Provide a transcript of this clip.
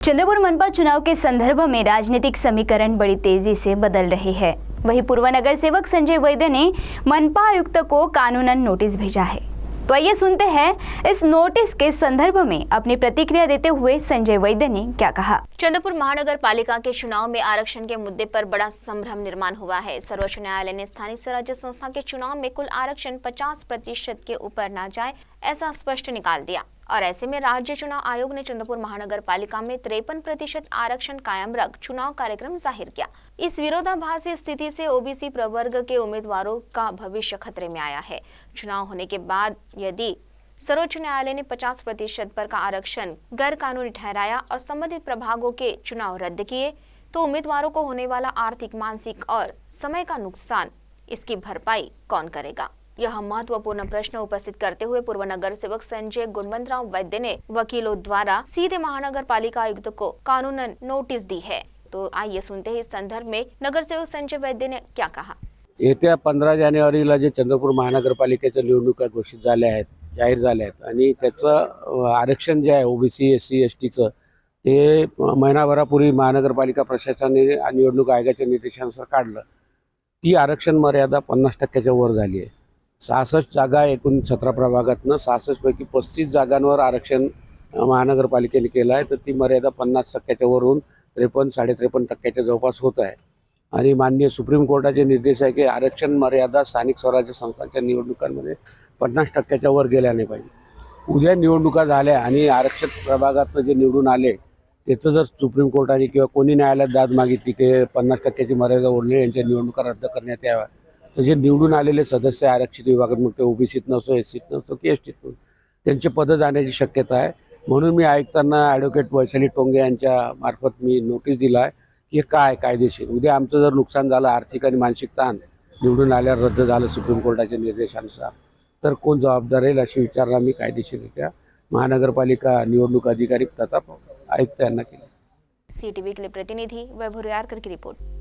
चंद्रपुर मनपा चुनाव के संदर्भ में राजनीतिक समीकरण बड़ी तेजी से बदल रही है। वहीं पूर्व नगर सेवक संजय वैद्य ने मनपा आयुक्त को कानूनन नोटिस भेजा है। तो आइए सुनते हैं इस नोटिस के संदर्भ में अपनी प्रतिक्रिया देते हुए संजय वैद्य ने क्या कहा। चंद्रपुर महानगर पालिका के चुनाव में आरक्षण के मुद्दे पर बड़ा संभ्रम निर्माण हुआ है। सर्वोच्च न्यायालय ने स्थानीय स्वराज्य संस्था के चुनाव में कुल आरक्षण 50% के ऊपर न जाए ऐसा स्पष्ट निकाल दिया और ऐसे में राज्य चुनाव आयोग ने चंद्रपुर महानगर पालिका में 53% आरक्षण कायम रख चुनाव कार्यक्रम जाहिर किया। इस विरोधाभासी स्थिति से ओबीसी प्रवर्ग के उम्मीदवारों का भविष्य खतरे में आया है। चुनाव होने के बाद यदि सर्वोच्च न्यायालय ने 50% पर का आरक्षण गैर कानूनी ठहराया और संबंधित प्रभागों के चुनाव रद्द किए तो उम्मीदवारों को होने वाला आर्थिक, मानसिक और समय का नुकसान, इसकी भरपाई कौन करेगा? यह महत्वपूर्ण प्रश्न उपस्थित करते हुए पूर्व नगर सेवक संजय गुणवंतराव वैद्य ने वकीलों द्वारा सीधे महानगर पालिका आयुक्त को कानूनन नोटिस दी है। तो आइए सुनते हैं इस संदर्भ में नगर सेवक संजय वैद्य ने क्या कहा। येत्या 15 जानेवारीला जे चंद्रपूर महानगरपालिकेच्या निवडणुका घोषित झाल्या आहेत, जाहीर झाल्या आहेत आणि त्याचं आरक्षण जे आहे ओबीसी एससी एसटीचं ते महिनाभरापूर्वी महानगरपालिका प्रशासनाने निवडणूक आयोगाच्या निर्देशानुसार काढलं। ती आरक्षण मर्यादा 50% वर झाली आहे। 66 जागा एकूण 17 प्रभागातनं 66 पैकी 35 जागांवर आरक्षण महानगरपालिकेने केलं आहे। तर ती मर्यादा 50% वरून 53-53.5% जवळपास होत आहे आणि माननीय सुप्रीम कोर्टाचे निर्देश आहे की आरक्षण मर्यादा स्थानिक स्वराज्य संस्थांच्या निवडणुकांमध्ये 50% वर गेल्या नाही पाहिजे। उद्या निवडणुका झाल्या आणि आरक्षित प्रभागातनं जे निवडून आले त्याचं जर सुप्रीम कोर्टाने किंवा कोणी न्यायालयात दाद मागितली की 50%ची मर्यादा ओढली यांच्या निवडणुका रद्द करण्यात याव्या, तर जे निवडून आलेले सदस्य आरक्षित विभागात मग ते ओबीसीत नसो, एससीत नसो की एसटीत नसो त्यांचे पद जाण्याची शक्यता आहे। म्हणून मी आयुक्तांना ॲडव्होकेट वैशाली टोंगे यांच्या मार्फत मी नोटीस दिला आहे की काय कायदेशीर उद्या आमचं जर नुकसान झालं, आर्थिक आणि मानसिक ताण निवडून आल्यावर रद्द झालं सुप्रीम कोर्टाच्या निर्देशानुसार, तर कोण जबाबदार राहील अशी विचारणा मी कायदेशीररित्या महानगरपालिका निवडणूक अधिकारी तथा आयुक्त यांना केली। सीटीव्ही के लिए प्रतिनिधि वैभव रुयारकर की रिपोर्ट।